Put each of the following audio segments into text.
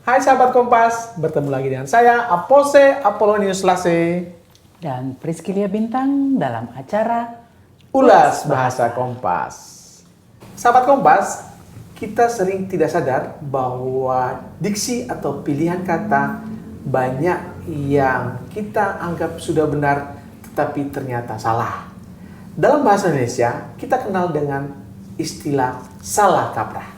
Hai sahabat Kompas, bertemu lagi dengan saya Apose Apollonius Lase dan Priscilia Bintang dalam acara Ulas Bahasa Kompas. Sahabat Kompas, kita sering tidak sadar bahwa diksi atau pilihan kata banyak yang kita anggap sudah benar tetapi ternyata salah. Dalam bahasa Indonesia, kita kenal dengan istilah salah kaprah.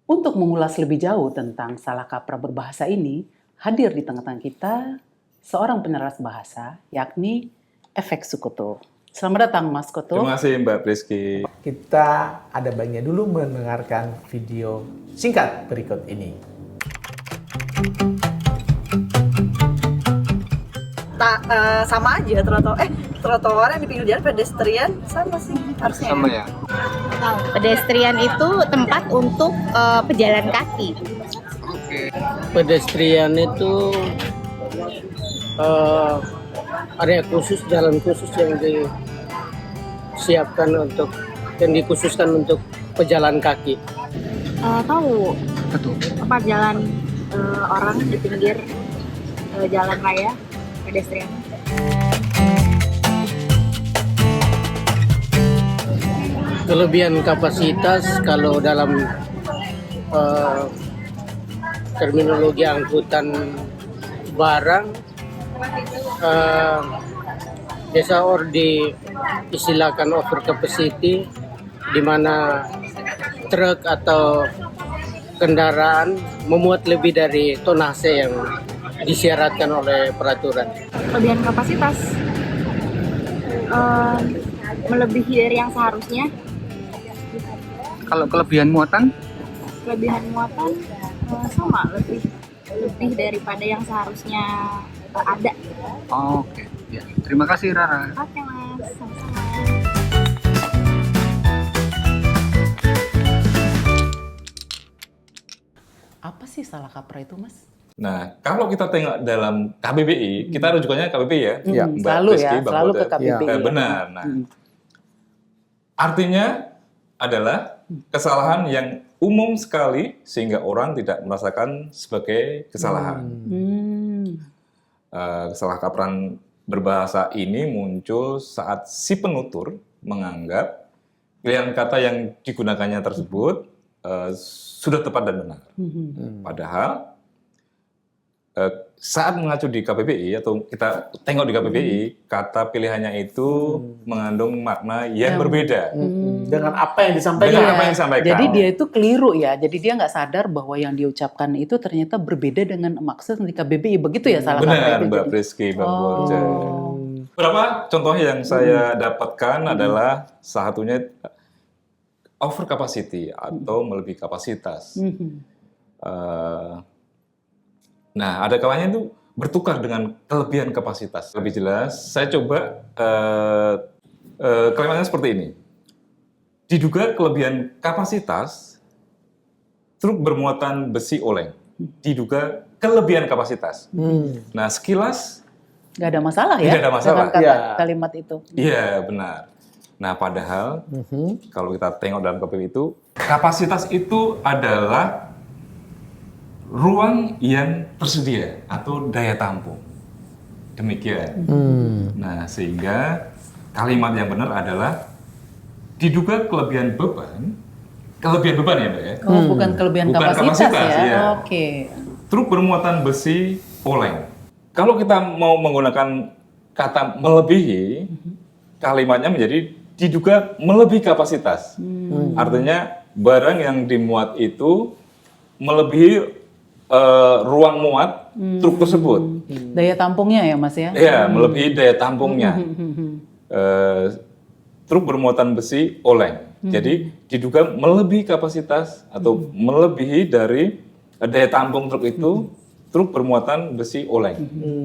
Untuk mengulas lebih jauh tentang salah kaprah berbahasa ini, hadir di tengah-tengah kita seorang peneras bahasa, yakni Efek Sukoto. Selamat datang Mas Koto. Terima kasih Mbak Priski. Kita ada baiknya dulu mendengarkan video singkat berikut ini. Sama aja trotoar yang di pinggir jalan pedestrian sama sih harusnya. Sama ya? Pedestrian itu tempat untuk pejalan kaki. Pedestrian itu area khusus, jalan khusus yang disiapkan yang dikhususkan untuk pejalan kaki. Tahu tempat jalan orang di pinggir jalan raya pedestrian. Kelebihan kapasitas kalau dalam terminologi angkutan barang biasa diistilahkan over capacity, di mana truk atau kendaraan memuat lebih dari tonase yang disyaratkan oleh peraturan. Kelebihan kapasitas melebihi dari yang seharusnya. Kalau kelebihan muatan? Kelebihan muatan sama lebih daripada yang seharusnya ada. Oke. Ya. Terima kasih Rara. Oke Mas, sama-sama. Apa sih salah kaprah itu, Mas? Nah, kalau kita tengok dalam KBBI, kita rujukannya KBBI ya? Iya. Mbak Selalu Priski, ya, Bang selalu ke Walter. KBBI. Ya. Benar. Nah, artinya adalah kesalahan yang umum sekali sehingga orang tidak merasakan sebagai kesalahan. Kesalahkaprahan berbahasa ini muncul saat si penutur menganggap pilihan kata yang digunakannya tersebut sudah tepat dan benar. Padahal saat mengacu di KBBI atau kita tengok di KBBI, kata pilihannya itu mengandung makna yang berbeda. Dengan apa yang disampaikan. Dengan apa yang disampaikan. Jadi dia itu keliru ya. Jadi dia nggak sadar bahwa yang diucapkan itu ternyata berbeda dengan maksud di KBBI. Begitu ya salah kaprah Benar, itu. Mbak jadi? Priski, Bang Bolce. Beberapa contoh yang saya dapatkan adalah salah satunya over capacity atau melebihi kapasitas. Nah, ada kalanya itu bertukar dengan kelebihan kapasitas. Lebih jelas, saya coba kalimatnya seperti ini. Diduga kelebihan kapasitas, truk bermuatan besi oleng. Diduga kelebihan kapasitas. Nah, sekilas Nggak ada masalah ya. Tidak ada masalah. Dengan Iya. kalimat itu. iya, benar. Nah, padahal kalau kita tengok dalam KBBI itu, kapasitas itu adalah ruang yang tersedia atau daya tampung. Demikian. Nah, sehingga kalimat yang benar adalah diduga kelebihan beban ya, Mbak ya. Oh, bukan kelebihan Bukan kapasitas, kapasitas, ya. iya. Oke. Truk bermuatan besi oleng. Kalau kita mau menggunakan kata melebihi, kalimatnya menjadi diduga melebihi kapasitas. Artinya barang yang dimuat itu melebihi ruang muat truk tersebut. Daya tampungnya ya Mas ya. Ya, melebihi daya tampungnya. Truk bermuatan besi oleng. Jadi diduga melebihi kapasitas atau melebihi dari daya tampung truk itu, truk bermuatan besi oleng.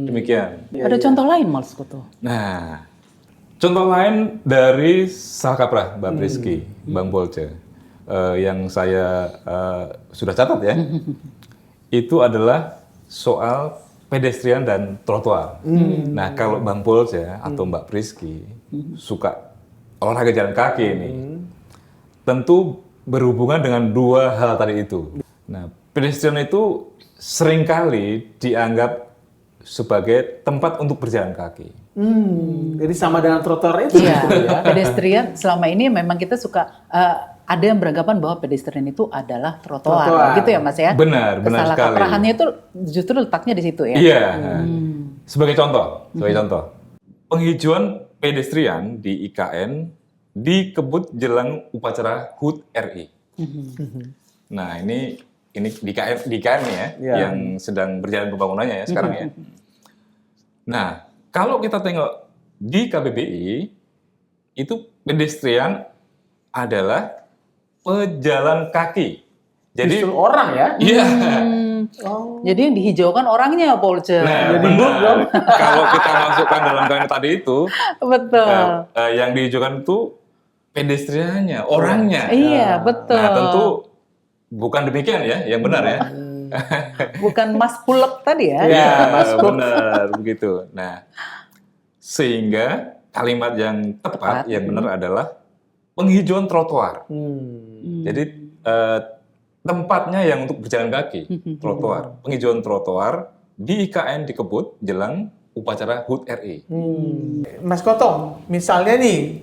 Demikian. Ada contoh lain Mas Koto? Nah, contoh lain dari salah kaprah Mbak Priski, Bang Bolce, yang saya sudah catat ya, itu adalah soal pedestrian dan trotoar. Nah, kalau Bang Bolce atau Mbak Priski suka olahraga jalan kaki ini, tentu berhubungan dengan dua hal tadi itu. Nah, pedestrian itu seringkali dianggap sebagai tempat untuk berjalan kaki. Jadi sama dengan trotoar itu Iya, gitu ya. pedestrian selama ini memang kita suka ada yang beranggapan bahwa pedestrian itu adalah trotoar, Trotoar. gitu ya Mas ya. Benar Salah sekali. kaprahannya itu justru letaknya di situ ya. Iya. Sebagai contoh, penghijauan pedestrian di IKN dikebut jelang upacara HUT RI. Nah, ini di IKN ya, Iya. yang sedang berjalan pembangunannya ya sekarang ya. Nah, kalau kita tengok di KBBI, itu pedestrian adalah pejalan kaki. Jadi, Justru orang ya. iya. Jadi yang dihijaukan orangnya Polce. Nah, Jadi benar. Kalau kita masukkan dalam kaitan tadi itu, Betul. yang dihijaukan itu pedestriannya, orangnya. Iya, betul. Nah, tentu bukan demikian ya, yang benar ya. Bukan Mas Pulek tadi ya. Iya, Mas Puk. benar begitu. Nah, sehingga kalimat yang tepat, yang benar adalah penghijauan trotoar. Jadi tempatnya yang untuk berjalan kaki, trotoar. Penghijauan trotoar di IKN dikebut jelang upacara HUT RI. Mas Kotong, misalnya nih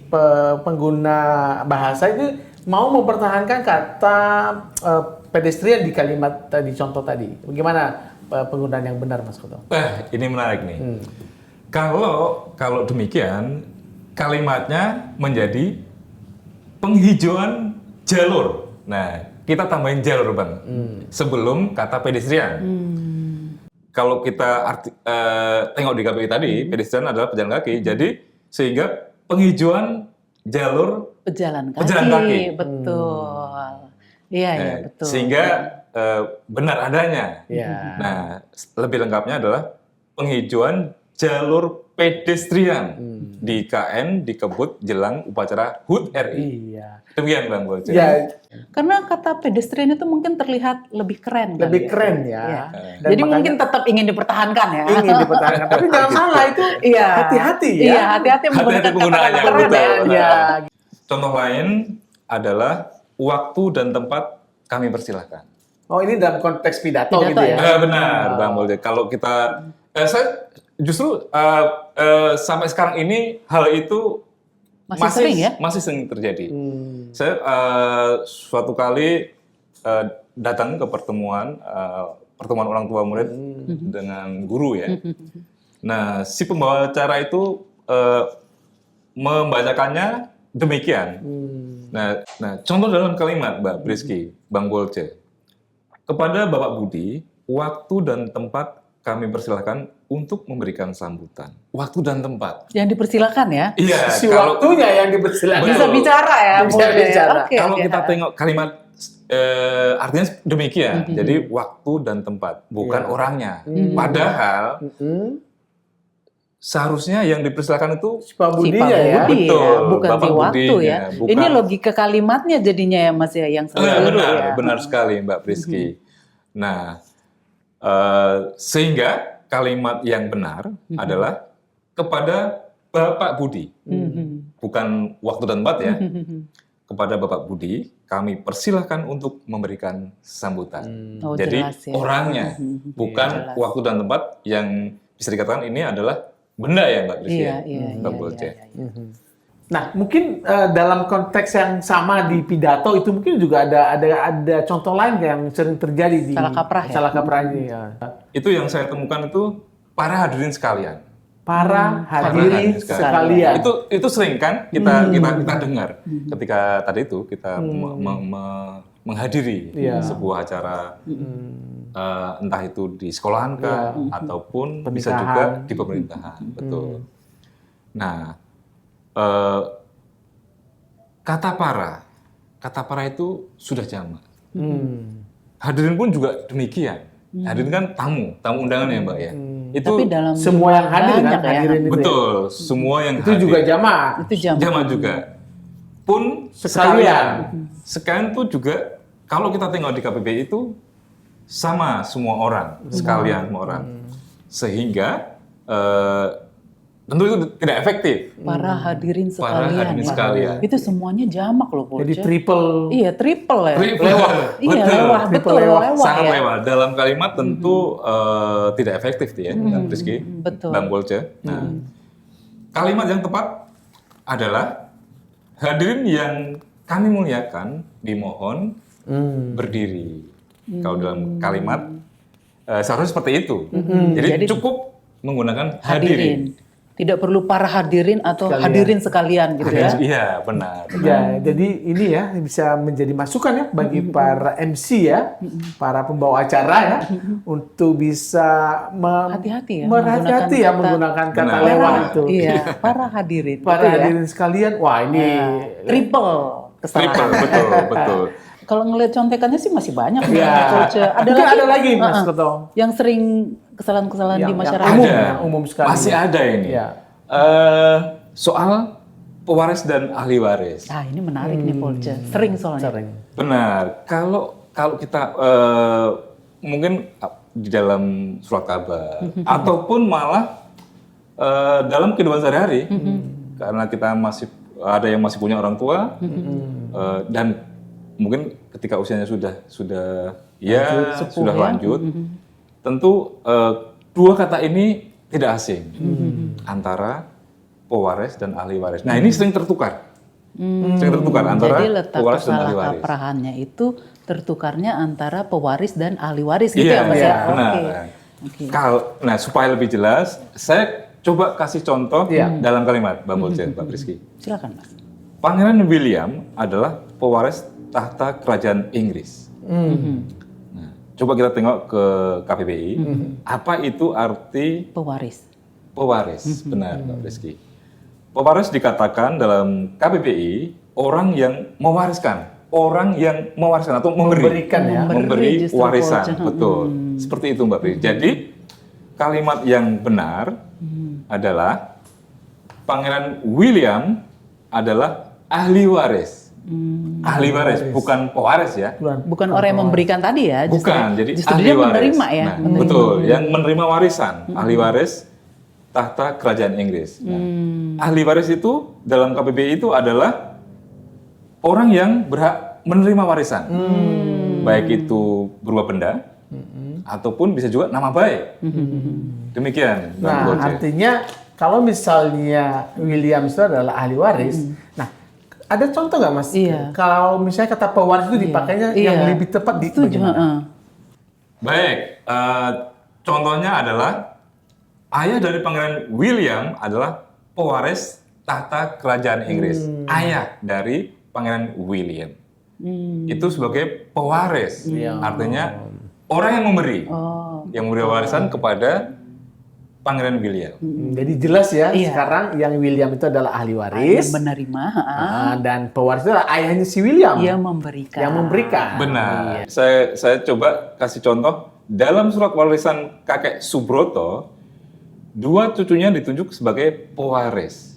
pengguna bahasa itu mau mempertahankan kata pedestrian di kalimat tadi, contoh tadi. Bagaimana penggunaan yang benar, Mas Kotong? Ini menarik nih. Kalau demikian, kalimatnya menjadi penghijauan jalur. Nah, kita tambahin jalur, Bang. Sebelum kata pedestrian. Kalau kita tengok di KBBI tadi, pedestrian adalah pejalan kaki. Jadi, sehingga penghijauan jalur Pejalan kaki. Pejalan kaki. Betul. Iya, iya, betul. sehingga benar adanya. Iya. Nah, lebih lengkapnya adalah penghijauan jalur pedestrian di KN dikebut jelang upacara HUT RI. Iya. Demikian Bang Bolce. Ya, Karena kata pedestrian itu mungkin terlihat lebih keren. lebih kali keren ya. Iya. Dan Jadi makanya mungkin tetap ingin dipertahankan ya. ingin dipertahankan. Tapi jangan salah itu. Iya. Hati-hati ya. Iya, hati-hati menggunakan penggunaannya, kata-kata keren betul. ya. Iya. Contoh lain adalah waktu dan tempat kami persilahkan. Oh, ini dalam konteks pidato, Pidato gitu ya. ya? Benar Bang Bolce. Kalau kita, saya justru sampai sekarang ini hal itu Masih sering ya? Masih sering terjadi. Saya suatu kali datang ke pertemuan orang tua murid dengan guru ya. Nah, si pembawa acara itu membacakannya demikian. Nah, contoh dalam kalimat Mbak Priski, Bang Bolce. Kepada Bapak Budi, waktu dan tempat kami persilahkan untuk memberikan sambutan. Waktu dan tempat. Yang dipersilakan ya. Iya, Si waktunya yang dipersilakan. Bisa bicara ya. Bisa boleh. bicara. Oke, kalau oke. kita tengok kalimat artinya demikian. Jadi waktu dan tempat, bukan Iya. orangnya. Padahal seharusnya yang dipersilakan itu Si Pak Si Budinya Pak ya. Budi Betul, ya, bukan Bapak si waktu Budinya, ya. bukan. Ini logika kalimatnya jadinya ya Mas ya yang selalu benar, ya. benar sekali Mbak Priski. Nah, sehingga kalimat yang benar adalah kepada Bapak Budi, bukan waktu dan tempat ya. Kepada Bapak Budi, kami persilahkan untuk memberikan sambutan. Oh, Jadi jelas ya. orangnya, bukan jelas. waktu dan tempat yang bisa dikatakan ini adalah benda ya Mbak Priski, Iya, ya? iya, Mbak iya, Bolce. iya. Nah, mungkin dalam konteks yang sama di pidato itu mungkin juga ada contoh lain yang sering terjadi di Salah kaprah ya? salah kaprah ini ya. Itu yang saya temukan itu para hadirin sekalian. Para Para hadirin sekalian. Itu sering kan kita dengar ketika tadi itu kita menghadiri Iya. sebuah acara entah itu di sekolahan kah ataupun bisa Pernikahan. juga di pemerintahan, betul. Nah, kata para itu sudah jamak. Hadirin pun juga demikian. Hadirin kan tamu undangan ya Mbak ya. Itu Tapi dalam Semua yang hadir kan banyak ya. hadirin itu. betul, semua yang Itu hadir. juga jamaah. Itu jam. Jamaah juga. Pun Sekalian. sekalian tuh juga kalau kita tengok di KBBI itu sama semua orang, sekalian semua orang. Sehingga tentu itu tidak efektif. Para hadirin sekalian. Para hadirin ya. sekalian. Itu semuanya jamak loh, Polce. Jadi triple. Iya, triple ya. Lewat, Iya, lewat, betul, lewat sangat ya. lewat. Dalam kalimat tentu tidak efektif ya, Bang Rizky, betul. Bang Polce. Nah, kalimat yang tepat adalah hadirin yang kami muliakan dimohon berdiri. Kalau dalam kalimat seharusnya seperti itu. Jadi cukup menggunakan hadirin. Tidak perlu para hadirin atau hadirin sekalian gitu ya. Iya, benar. Ya, jadi ini ya bisa menjadi masukan ya bagi para MC ya, para pembawa acara ya, untuk bisa Hati-hati ya merhati-hati ya menggunakan kata Benar. lewat itu. Iya, para hadirin. Para gitu ya. hadirin sekalian, wah ini Triple kesalahan. Triple, betul, betul. Kalau ngelihat contekannya sih masih banyak. Iya. Polce. Mungkin ada lagi, Mas Toto. Yang sering kesalahan-kesalahan di Yang masyarakat. umum, Ada, yang umum sekali. masih ada ini. Ya. Soal pewaris dan ahli waris. Ah, ini menarik nih, Polce. Sering soalnya. Sering. Benar. Kalau kita mungkin di dalam surat kabar ataupun malah dalam kehidupan sehari-hari, karena kita masih ada yang masih punya orang tua dan mungkin ketika usianya sudah Sepuh ya. lanjut, tentu dua kata ini tidak asing antara pewaris dan ahli waris. Nah, ini sering tertukar. Sering tertukar antara Jadi letak pewaris dan ahli kesalah waris. kaprahannya itu tertukarnya antara pewaris dan ahli waris gitu Iya, ya, Mas iya, ya? benar. Oke. Nah, supaya lebih jelas, saya coba kasih contoh Iya. dalam kalimat, Bang Bolce, Pak Rizky. Silakan, Mas. Pangeran William adalah pewaris tahta kerajaan Inggris. Nah, coba kita tengok ke KBBI. Apa itu arti Pewaris. pewaris? Benar, Pak Rizky. Pewaris dikatakan dalam KBBI orang yang mewariskan, atau Memberikan ya. memberi justru, warisan, Polce. betul. Seperti itu, Mbak Pri. Jadi kalimat yang benar adalah Pangeran William adalah ahli waris. Ahli waris, bukan pewaris ya. Bukan orang yang memberikan tadi ya, justru, Bukan, jadi justru ahli dia waris. menerima ya. Nah, menerima. betul, yang menerima warisan, ahli waris tahta kerajaan Inggris. Nah, ahli waris itu dalam KBBI itu adalah orang yang berhak menerima warisan, baik itu berupa benda ataupun bisa juga nama baik. Demikian, Bang Nah, Bolce. artinya kalau misalnya William itu adalah ahli waris, nah ada contoh nggak Mas? Iya. Kalau misalnya kata pewaris itu dipakainya Iya. yang lebih tepat di Setuju, bagaimana? heeh. Baik, contohnya adalah ayah dari Pangeran William adalah pewaris tahta kerajaan Inggris. Ayah dari Pangeran William itu sebagai pewaris, artinya orang yang memberi, yang memberi warisan kepada Pangeran William. Jadi jelas ya Iya. sekarang yang William itu adalah ahli Yang waris, menerima, heeh. dan pewaris itu adalah ayahnya si William Yang memberikan. yang memberikan. Benar. Saya coba kasih contoh dalam surat warisan kakek Subroto, dua cucunya ditunjuk sebagai pewaris.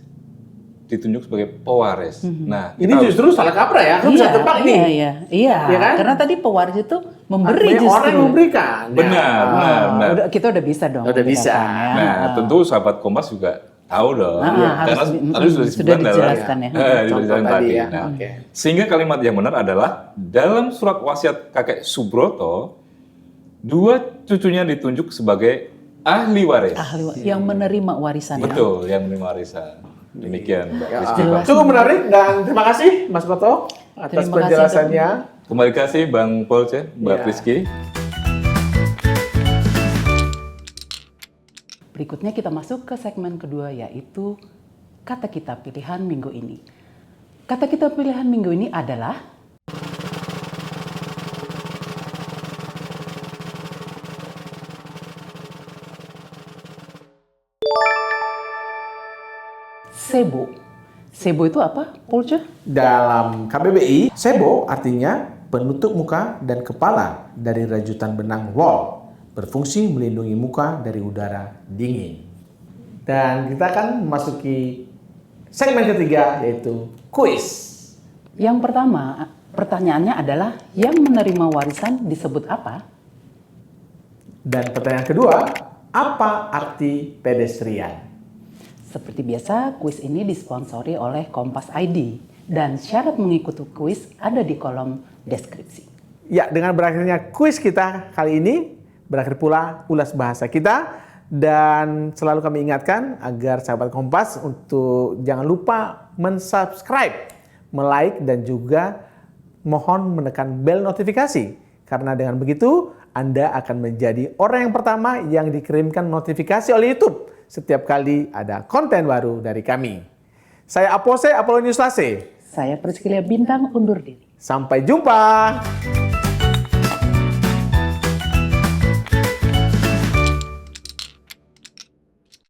Nah, Ini kita justru salah kaprah ya, kan bisa tebak nih. Iya. Iya kan? Karena tadi pewaris itu memberi Artinya justru. orang yang memberikan. Benar, benar. Kita udah bisa dong. Udah bisa. membedakan, ya. Nah, tentu sahabat Kompas juga tahu dong. harus Karena di- tadi sudah disebutkan dalam dijelaskan ya. dijelaskan Contoh tadi. tadi ya. Nah, Oke. sehingga kalimat yang benar adalah dalam surat wasiat kakek Subroto, dua cucunya ditunjuk sebagai ahli waris. Yang menerima warisan. ya. Betul, yang menerima warisan. Demikian, Mbak Rizky. Jelas. Cukup menarik dan terima kasih Mas Koto atas Terima kasih, penjelasannya. Kembali kasih Bang Polce, Mbak Ya. Rizky. Berikutnya kita masuk ke segmen kedua, yaitu kata kita pilihan minggu ini. Kata kita pilihan minggu ini adalah sebo. Sebo itu apa, Polce? Dalam KBBI, sebo artinya penutup muka dan kepala dari rajutan benang wool, berfungsi melindungi muka dari udara dingin. Dan kita akan memasuki segmen ketiga, yaitu kuis. Yang pertama, pertanyaannya adalah yang menerima warisan disebut apa? Dan pertanyaan kedua, apa arti pedestrian? Seperti biasa, kuis ini disponsori oleh Kompas ID dan syarat mengikuti kuis ada di kolom deskripsi. Ya, dengan berakhirnya kuis kita kali ini, berakhir pula ulas bahasa kita. Dan selalu kami ingatkan agar sahabat Kompas untuk jangan lupa mensubscribe, like, dan juga mohon menekan bel notifikasi. Karena dengan begitu, Anda akan menjadi orang yang pertama yang dikirimkan notifikasi oleh YouTube setiap kali ada konten baru dari kami. Saya Apose Apolonius Lase. Saya Priscilia Bintang undur diri. Sampai jumpa.